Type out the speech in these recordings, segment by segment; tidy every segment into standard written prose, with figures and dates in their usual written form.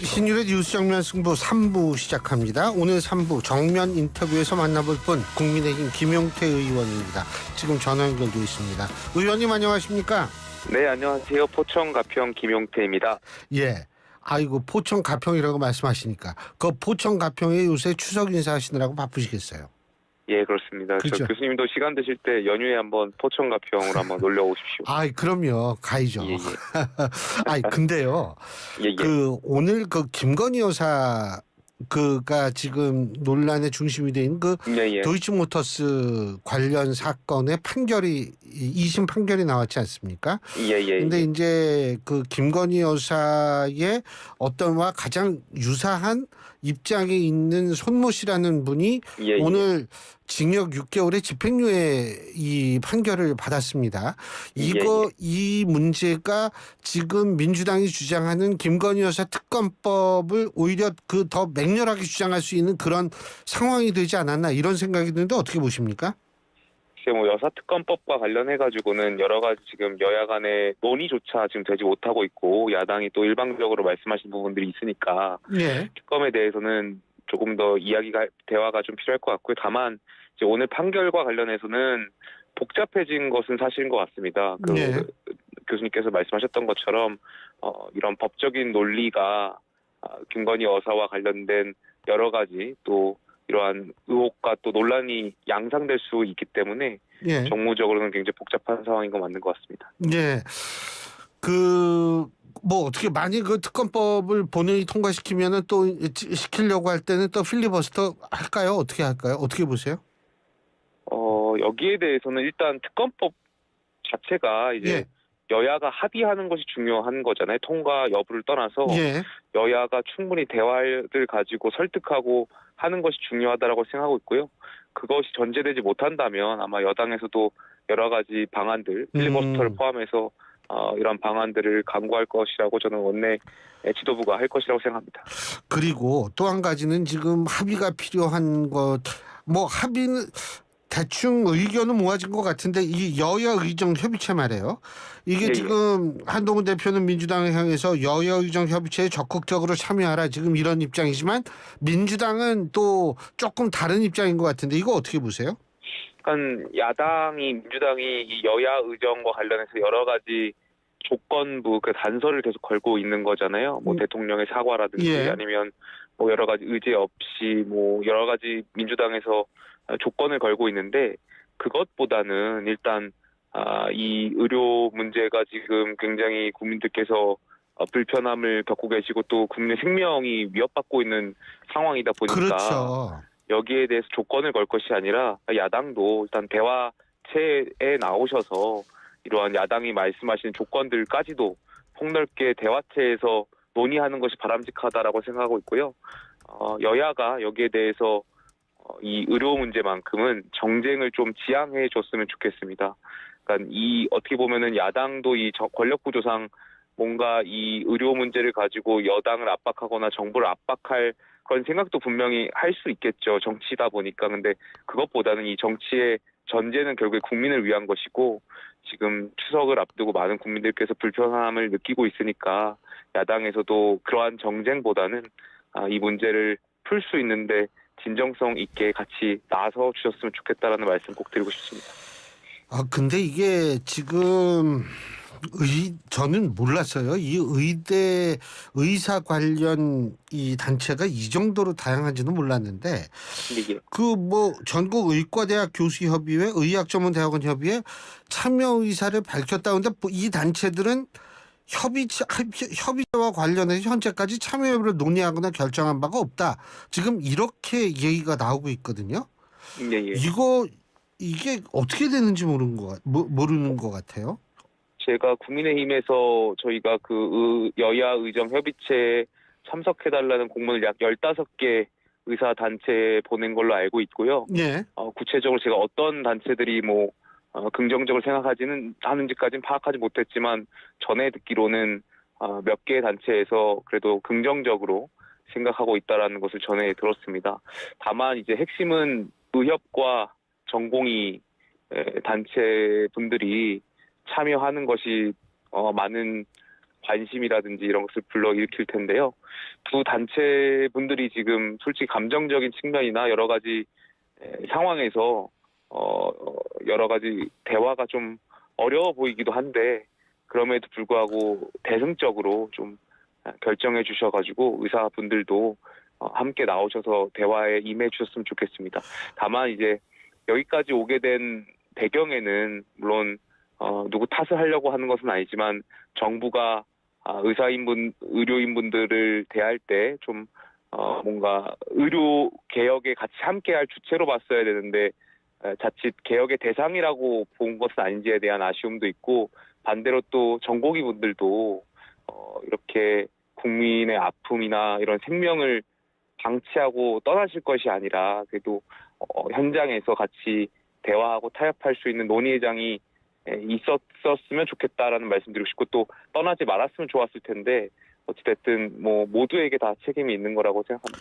신율의 뉴스 정면 승부 3부 시작합니다. 오늘 3부 정면 인터뷰에서 만나볼 분 국민의힘 김용태 의원입니다. 지금 전화 연결되어 있습니다. 의원님 안녕하십니까? 네, 안녕하세요. 포천 가평 김용태입니다. 예. 아이고 포천 가평이라고 말씀하시니까 그 포천 가평에 요새 추석 인사하시느라고 바쁘시겠어요. 예, 그렇습니다. 그렇죠. 저 교수님도 시간 되실 때 연휴에 한번 포천 가평으로 한번 놀러 오십시오. 아이 그럼요. 가이죠. 예, 예. 아이 근데요. 예, 예. 오늘 김건희 여사 그가 지금 논란의 중심이 된 예, 예. 도이치모터스 관련 사건의 판결이 2심 판결이 나왔지 않습니까? 예, 예. 근데 이제 김건희 여사의 어떤와 가장 유사한 입장에 있는 손모 씨라는 분이 예, 오늘 징역 6개월의 집행유예 이 판결을 받았습니다. 이 문제가 지금 민주당이 주장하는 김건희 여사 특검법을 오히려 더 맹렬하게 주장할 수 있는 그런 상황이 되지 않았나 이런 생각이 드는데 어떻게 보십니까? 여사 특검법과 관련해 가지고는 여러 가지 지금 여야 간의 논의조차 지금 되지 못하고 있고 야당이 또 일방적으로 말씀하신 부분들이 있으니까 예. 특검에 대해서는 조금 더 대화가 좀 필요할 것 같고요. 다만 이제 오늘 판결과 관련해서는 복잡해진 것은 사실인 것 같습니다. 예. 교수님께서 말씀하셨던 것처럼 이런 법적인 논리가 김건희 여사와 관련된 여러 가지 또 이러한 의혹과 또 논란이 양상될 수 있기 때문에 예. 정무적으로는 굉장히 복잡한 상황인 건 맞는 것 같습니다. 예. 어떻게 만약 특검법을 본회의 통과시키면은 또 시키려고 할 때는 또 필리버스터 할까요? 어떻게 할까요? 어떻게 보세요? 여기에 대해서는 일단 특검법 자체가 이제 예. 여야가 합의하는 것이 중요한 거잖아요. 통과 여부를 떠나서 예. 여야가 충분히 대화를 가지고 설득하고 하는 것이 중요하다라고 생각하고 있고요. 그것이 전제되지 못한다면 아마 여당에서도 여러 가지 방안들, 필리버스터를 포함해서 이런 방안들을 강구할 것이라고 저는 원내 지도부가 할 것이라고 생각합니다. 그리고 또 한 가지는 지금 합의가 필요한 합의는 대충 의견은 모아진 것 같은데 이 여야 의정 협의체 말이에요. 이게 지금 한동훈 대표는 민주당을 향해서 여야 의정 협의체에 적극적으로 참여하라 지금 이런 입장이지만 민주당은 또 조금 다른 입장인 것 같은데 이거 어떻게 보세요? 그러니까 민주당이 이 여야 의정과 관련해서 여러 가지 조건부 단서를 계속 걸고 있는 거잖아요. 대통령의 사과라든지 예. 아니면 여러 가지 의제 없이 여러 가지 민주당에서 조건을 걸고 있는데 그것보다는 일단 이 의료 문제가 지금 굉장히 국민들께서 불편함을 겪고 계시고 또 국민의 생명이 위협받고 있는 상황이다 보니까 그렇죠. 여기에 대해서 조건을 걸 것이 아니라 야당도 일단 대화체에 나오셔서 이러한 야당이 말씀하신 조건들까지도 폭넓게 대화체에서 논의하는 것이 바람직하다라고 생각하고 있고요. 여야가 여기에 대해서 이 의료 문제만큼은 정쟁을 좀 지양해 줬으면 좋겠습니다. 그러니까 어떻게 보면은 야당도 이 권력 구조상 뭔가 이 의료 문제를 가지고 여당을 압박하거나 정부를 압박할 그런 생각도 분명히 할 수 있겠죠. 정치다 보니까. 근데 그것보다는 이 정치의 전제는 결국에 국민을 위한 것이고 지금 추석을 앞두고 많은 국민들께서 불편함을 느끼고 있으니까 야당에서도 그러한 정쟁보다는 이 문제를 풀 수 있는데 진정성 있게 같이 나서 주셨으면 좋겠다라는 말씀 꼭 드리고 싶습니다. 근데 이게 지금 저는 몰랐어요. 이 의사 관련 이 단체가 이 정도로 다양한지는 몰랐는데 이게 전국 의과대학 교수협의회, 의학전문대학원협의회 참여 의사를 밝혔다는데 이 단체들은 협의체와 관련해서 현재까지 참여 여부를 논의하거나 결정한 바가 없다. 지금 이렇게 얘기가 나오고 있거든요. 예. 이게 어떻게 되는지 모르는 것 같아요. 제가 국민의힘에서 저희가 여야 의정 협의체에 참석해달라는 공문을 약 15개 의사 단체에 보낸 걸로 알고 있고요. 예. 구체적으로 제가 어떤 단체들이 긍정적으로 하는지까지는 파악하지 못했지만 전에 듣기로는 몇 개의 단체에서 그래도 긍정적으로 생각하고 있다라는 것을 전해 들었습니다. 다만 이제 핵심은 의협과 전공의 단체 분들이 참여하는 것이 많은 관심이라든지 이런 것을 불러일으킬 텐데요. 두 단체 분들이 지금 솔직히 감정적인 측면이나 여러 가지 상황에서 여러 가지 대화가 좀 어려워 보이기도 한데 그럼에도 불구하고 대승적으로 좀 결정해 주셔가지고 의사분들도 함께 나오셔서 대화에 임해 주셨으면 좋겠습니다. 다만 이제 여기까지 오게 된 배경에는 물론 누구 탓을 하려고 하는 것은 아니지만 정부가 의료인분들을 대할 때 좀 뭔가 의료 개혁에 같이 함께할 주체로 봤어야 되는데 자칫 개혁의 대상이라고 본 것은 아닌지에 대한 아쉬움도 있고 반대로 또 전공의 분들도 이렇게 국민의 아픔이나 이런 생명을 방치하고 떠나실 것이 아니라 그래도 현장에서 같이 대화하고 타협할 수 있는 논의의 장이 있었으면 좋겠다라는 말씀드리고 싶고 또 떠나지 말았으면 좋았을 텐데 어찌됐든 뭐 모두에게 다 책임이 있는 거라고 생각합니다.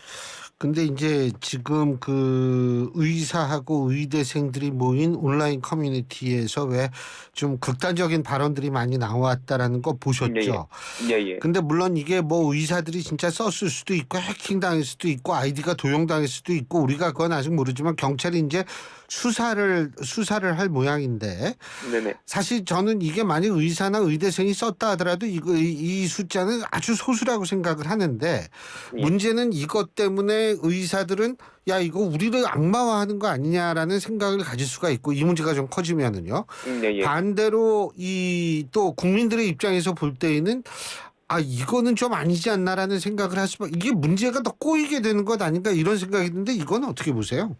근데 이제 지금 그 의사하고 의대생들이 모인 온라인 커뮤니티에서 왜 좀 극단적인 발언들이 많이 나왔다라는 거 보셨죠? 예. 근데 물론 이게 뭐 의사들이 진짜 썼을 수도 있고 해킹당할 수도 있고 아이디가 도용당할 수도 있고 우리가 그건 아직 모르지만 경찰이 이제 수사를 할 모양인데 네네. 사실 저는 이게 만약 의사나 의대생이 썼다 하더라도 이 숫자는 아주 소수라고 생각을 하는데 예. 문제는 이것 때문에 의사들은 야 이거 우리를 악마화하는 거 아니냐라는 생각을 가질 수가 있고 이 문제가 좀 커지면은요. 예. 반대로 이 또 국민들의 입장에서 볼 때에는 아 이거는 좀 아니지 않나라는 생각을 할 수밖에 이게 문제가 더 꼬이게 되는 것 아닌가 이런 생각이 드는데 이건 어떻게 보세요?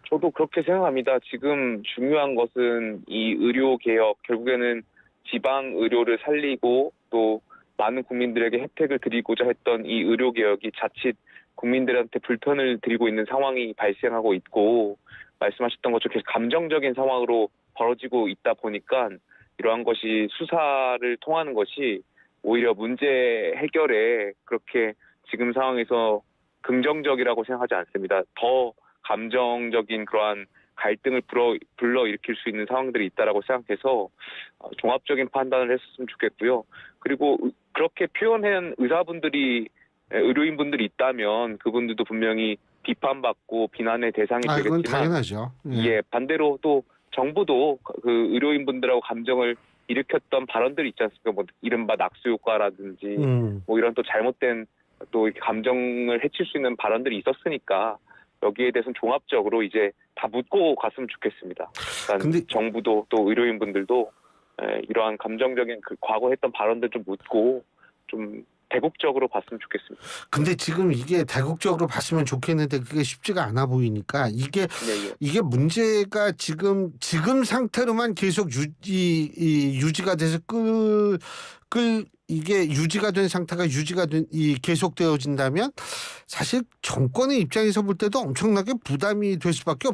저도 그렇게 생각합니다. 지금 중요한 것은 이 의료 개혁, 결국에는 지방 의료를 살리고 또 많은 국민들에게 혜택을 드리고자 했던 이 의료 개혁이 자칫 국민들한테 불편을 드리고 있는 상황이 발생하고 있고 말씀하셨던 것처럼 계속 감정적인 상황으로 벌어지고 있다 보니까 이러한 것이 수사를 통하는 것이 오히려 문제 해결에 그렇게 지금 상황에서 긍정적이라고 생각하지 않습니다. 더 감정적인 그러한 갈등을 불러일으킬 수 있는 상황들이 있다라고 생각해서 종합적인 판단을 했었으면 좋겠고요. 그리고 그렇게 표현한 의료인분들이 있다면 그분들도 분명히 비판받고 비난의 대상이 그건 되겠지만 당연하죠. 예, 반대로 또 정부도 그 의료인분들하고 감정을 일으켰던 발언들이 있지 않습니까? 뭐 이른바 낙수 효과라든지 뭐 이런 또 잘못된 또 감정을 해칠 수 있는 발언들이 있었으니까 여기에 대해서는 종합적으로 이제 다 묻고 갔으면 좋겠습니다. 그러니까 정부도 또 의료인분들도 이러한 감정적인 그 과거 했던 발언들 좀 묻고 좀 대국적으로 봤으면 좋겠습니다. 근데 지금 이게 대국적으로 봤으면 좋겠는데 그게 쉽지가 않아 보이니까 이게 문제가 지금 상태로만 계속 유지가 돼서 이게 유지가 된 상태가 계속되어진다면 사실 정권의 입장에서 볼 때도 엄청나게 부담이 될 수밖에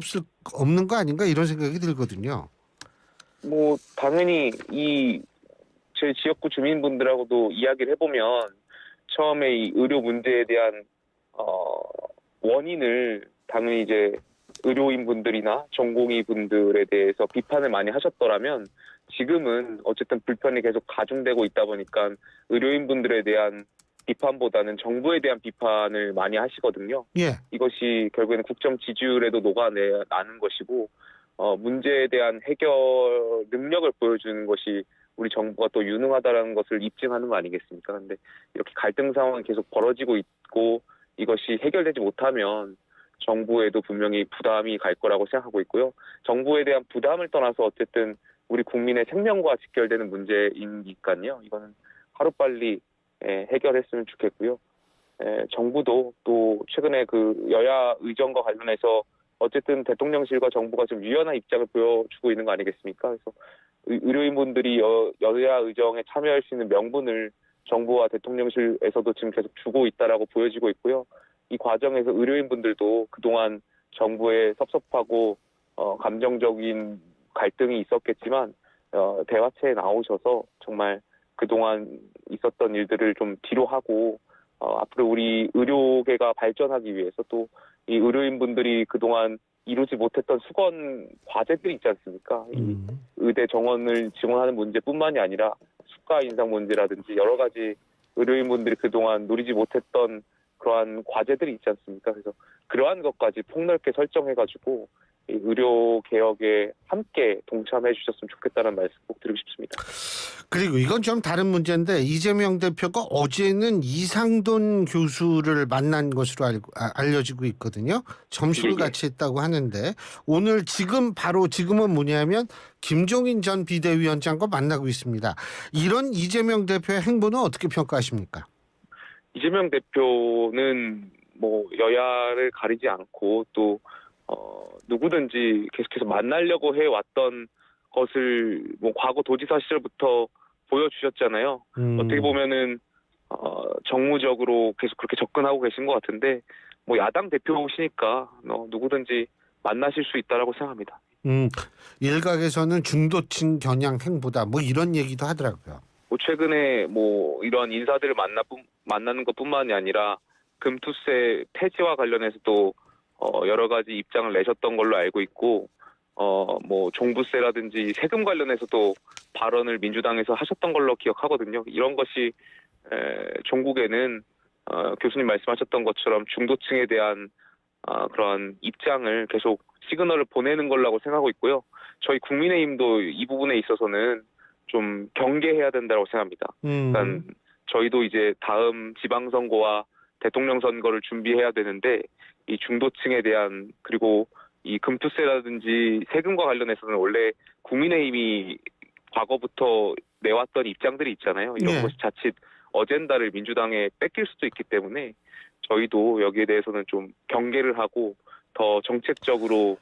없는 거 아닌가 이런 생각이 들거든요. 뭐 당연히 제 지역구 주민분들하고도 이야기를 해보면 처음에 이 의료 문제에 대한 원인을 당연히 이제 의료인분들이나 전공의 분들에 대해서 비판을 많이 하셨더라면 지금은 어쨌든 불편이 계속 가중되고 있다 보니까 의료인분들에 대한 비판보다는 정부에 대한 비판을 많이 하시거든요. 예. 이것이 결국에는 국정 지지율에도 녹아나는 것이고 문제에 대한 해결 능력을 보여주는 것이 우리 정부가 또 유능하다라는 것을 입증하는 거 아니겠습니까? 근데 이렇게 갈등 상황이 계속 벌어지고 있고 이것이 해결되지 못하면 정부에도 분명히 부담이 갈 거라고 생각하고 있고요. 정부에 대한 부담을 떠나서 어쨌든 우리 국민의 생명과 직결되는 문제이니까요. 이거는 하루빨리 해결했으면 좋겠고요. 정부도 또 최근에 그 여야 의정과 관련해서 어쨌든 대통령실과 정부가 좀 유연한 입장을 보여주고 있는 거 아니겠습니까? 그래서 의료인분들이 여야 의정에 참여할 수 있는 명분을 정부와 대통령실에서도 지금 계속 주고 있다라고 보여지고 있고요. 이 과정에서 의료인분들도 그동안 정부에 섭섭하고 감정적인 갈등이 있었겠지만 대화체에 나오셔서 정말 그동안 있었던 일들을 좀 뒤로 하고 앞으로 우리 의료계가 발전하기 위해서 또 이 의료인분들이 그동안 이루지 못했던 수건 과제들이 있지 않습니까? 이 음. 의대 정원을 지원하는 문제뿐만이 아니라 수가 인상 문제라든지 여러 가지 의료인분들이 그동안 누리지 못했던 그러한 과제들이 있지 않습니까? 그래서 그러한 것까지 폭넓게 설정해가지고 이 의료 개혁에 함께 동참해 주셨으면 좋겠다는 말씀 꼭 드리고 싶습니다. 그리고 이건 좀 다른 문제인데 이재명 대표가 어제는 이상돈 교수를 만난 것으로 알려지고 있거든요. 점심을 예, 예. 같이 했다고 하는데 오늘 지금은 뭐냐면 김종인 전 비대위원장과 만나고 있습니다. 이런 이재명 대표의 행보는 어떻게 평가하십니까? 이재명 대표는 뭐 여야를 가리지 않고 또 누구든지 계속해서 만나려고 해왔던 것을 뭐 과거 도지사 시절부터 보여주셨잖아요. 어떻게 보면은 정무적으로 계속 그렇게 접근하고 계신 것 같은데 뭐 야당 대표시니까 누구든지 만나실 수 있다라고 생각합니다. 일각에서는 중도층 겨냥 행보다 뭐 이런 얘기도 하더라고요. 뭐 최근에 뭐 이런 인사들을 만나는 것뿐만이 아니라 금투세 폐지와 관련해서도 여러 가지 입장을 내셨던 걸로 알고 있고 뭐 종부세라든지 세금 관련해서도 발언을 민주당에서 하셨던 걸로 기억하거든요. 이런 것이 종국에는 교수님 말씀하셨던 것처럼 중도층에 대한 그런 입장을 계속 시그널을 보내는 걸라고 생각하고 있고요. 저희 국민의힘도 이 부분에 있어서는 좀 경계해야 된다고 생각합니다. 그러니까 저희도 이제 다음 지방선거와 대통령 선거를 준비해야 되는데 이 중도층에 대한 그리고 이 금투세라든지 세금과 관련해서는 원래 국민의힘이 과거부터 내왔던 입장들이 있잖아요. 이런 네. 것이 자칫 어젠다를 민주당에 뺏길 수도 있기 때문에 저희도 여기에 대해서는 좀 경계를 하고 더 정책적으로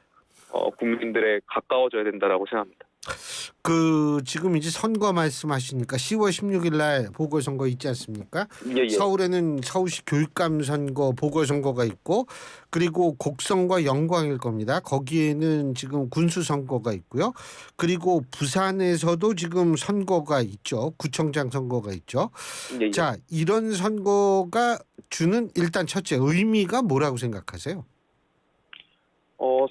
국민들에 가까워져야 된다라고 생각합니다. 지금 이제 선거 말씀하시니까 10월 16일 날 보궐선거 있지 않습니까? 예, 예. 서울에는 서울시 교육감 선거 보궐선거가 있고 그리고 곡성과 영광일 겁니다. 거기에는 지금 군수 선거가 있고요. 그리고 부산에서도 지금 선거가 있죠. 구청장 선거가 있죠. 예, 예. 자, 이런 선거가 주는 일단 첫째 의미가 뭐라고 생각하세요?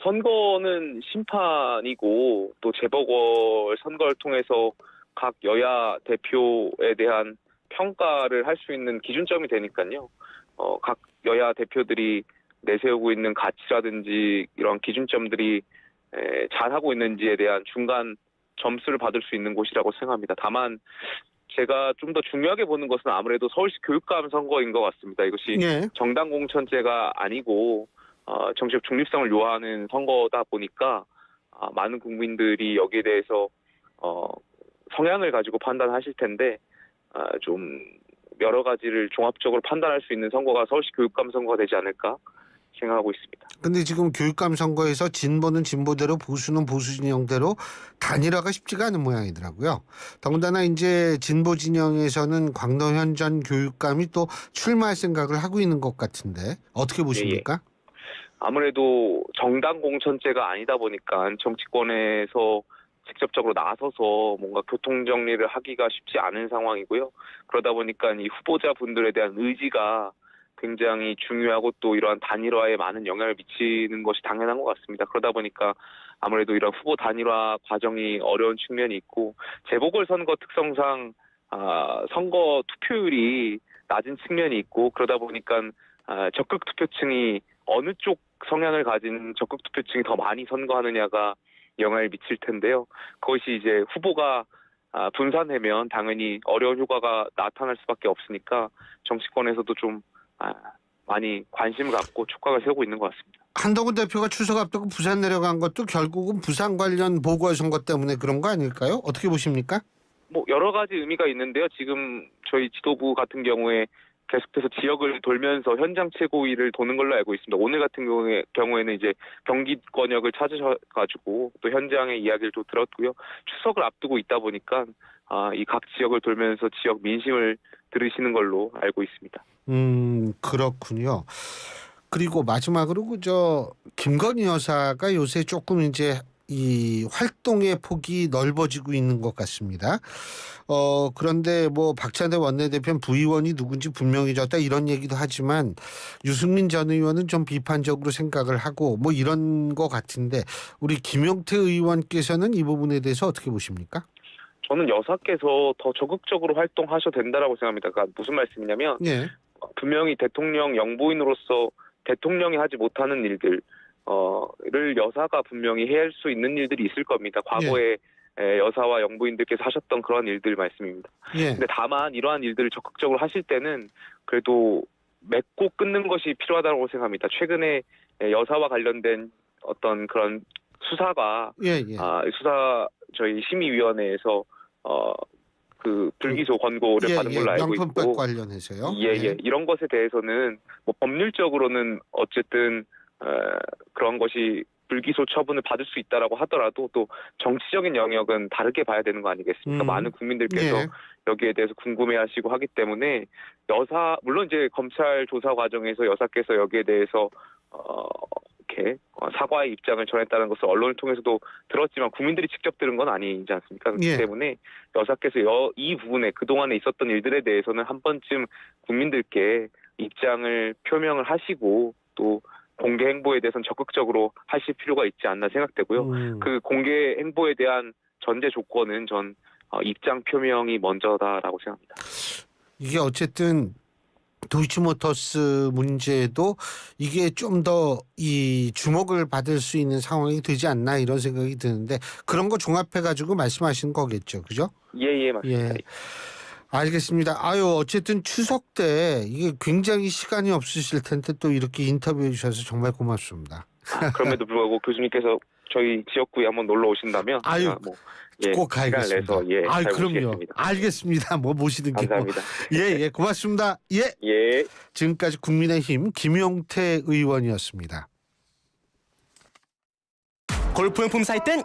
선거는 심판이고 또 재보궐 선거를 통해서 각 여야 대표에 대한 평가를 할 수 있는 기준점이 되니까요. 각 여야 대표들이 내세우고 있는 가치라든지 이런 기준점들이 잘하고 있는지에 대한 중간 점수를 받을 수 있는 곳이라고 생각합니다. 다만 제가 좀 더 중요하게 보는 것은 아무래도 서울시 교육감 선거인 것 같습니다. 이것이 네. 정당 공천제가 아니고 정치적 중립성을 요하는 선거다 보니까 많은 국민들이 여기에 대해서 성향을 가지고 판단하실 텐데 좀 여러 가지를 종합적으로 판단할 수 있는 선거가 서울시 교육감 선거가 되지 않을까 생각하고 있습니다. 근데 지금 교육감 선거에서 진보는 진보대로 보수는 보수 진영대로 단일화가 쉽지가 않은 모양이더라고요. 더군다나 이제 진보 진영에서는 광동현 전 교육감이 또 출마할 생각을 하고 있는 것 같은데 어떻게 보십니까? 아무래도 정당 공천제가 아니다 보니까 정치권에서 직접적으로 나서서 뭔가 교통 정리를 하기가 쉽지 않은 상황이고요. 그러다 보니까 이 후보자분들에 대한 의지가 굉장히 중요하고 또 이러한 단일화에 많은 영향을 미치는 것이 당연한 것 같습니다. 그러다 보니까 아무래도 이런 후보 단일화 과정이 어려운 측면이 있고 재보궐선거 특성상 선거 투표율이 낮은 측면이 있고 그러다 보니까 적극 투표층이 어느 쪽 성향을 가진 적극 투표층이 더 많이 선거하느냐가 영향을 미칠 텐데요. 그것이 이제 후보가 분산되면 당연히 어려운 효과가 나타날 수밖에 없으니까 정치권에서도 좀 많이 관심을 갖고 촉각을 세우고 있는 것 같습니다. 한동훈 대표가 추석 앞두고 부산 내려간 것도 결국은 부산 관련 보궐선거 때문에 그런 거 아닐까요? 어떻게 보십니까? 뭐 여러 가지 의미가 있는데요. 지금 저희 지도부 같은 경우에 계속해서 지역을 돌면서 현장 최고위를 도는 걸로 알고 있습니다. 오늘 같은 경우에는 이제 경기권역을 찾으셔가지고 또 현장의 이야기를 또 들었고요. 추석을 앞두고 있다 보니까 이 각 지역을 돌면서 지역 민심을 들으시는 걸로 알고 있습니다. 그렇군요. 그리고 마지막으로 김건희 여사가 요새 조금 이제 이 활동의 폭이 넓어지고 있는 것 같습니다. 그런데 뭐 박찬대 원내대표는 부의원이 누군지 분명해졌다 이런 얘기도 하지만 유승민 전 의원은 좀 비판적으로 생각을 하고 뭐 이런 것 같은데 우리 김용태 의원께서는 이 부분에 대해서 어떻게 보십니까? 저는 여사께서 더 적극적으로 활동하셔도 된다라고 생각합니다. 그러니까 무슨 말씀이냐면 예. 분명히 대통령 영부인으로서 대통령이 하지 못하는 일들 를 여사가 분명히 해야 할 수 있는 일들이 있을 겁니다. 과거에 여사와 영부인들께서 하셨던 그런 일들 말씀입니다. 예. 근데 다만 이러한 일들을 적극적으로 하실 때는 그래도 맺고 끊는 것이 필요하다고 생각합니다. 최근에 여사와 관련된 어떤 그런 수사가 예. 수사 저희 심의위원회에서 그 불기소 권고를 받은 걸로 알고 명품백 있고 관련해서요. 예. 이런 것에 대해서는 뭐 법률적으로는 어쨌든 그런 것이 불기소 처분을 받을 수 있다라고 하더라도 또 정치적인 영역은 다르게 봐야 되는 거 아니겠습니까? 많은 국민들께서 예. 여기에 대해서 궁금해하시고 하기 때문에 여사 물론 이제 검찰 조사 과정에서 여사께서 여기에 대해서 이렇게 사과의 입장을 전했다는 것을 언론을 통해서도 들었지만 국민들이 직접 들은 건 아니지 않습니까? 그렇기 예. 때문에 여사께서 이 부분에 그동안에 있었던 일들에 대해서는 한 번쯤 국민들께 입장을 표명을 하시고 또 공개 행보에 대해서는 적극적으로 하실 필요가 있지 않나 생각되고요. 그 공개 행보에 대한 전제 조건은 전 입장 표명이 먼저다라고 생각합니다. 이게 어쨌든 도이치모터스 문제도 이게 좀 더 이 주목을 받을 수 있는 상황이 되지 않나 이런 생각이 드는데 그런 거 종합해가지고 말씀하시는 거겠죠, 그죠? 예, 맞습니다. 예. 알겠습니다. 어쨌든 추석 때 이게 굉장히 시간이 없으실 텐데 또 이렇게 인터뷰해 주셔서 정말 고맙습니다. 그럼에도 불구하고 교수님께서 저희 지역구에 한번 놀러 오신다면 제가 꼭 가야겠습니다. 시간을 내서 잘 그럼요. 모시겠습니다. 알겠습니다. 뭐 모시는 게 감사합니다. 고맙습니다. 예. 지금까지 국민의힘 김용태 의원이었습니다. 골프용품 살 땐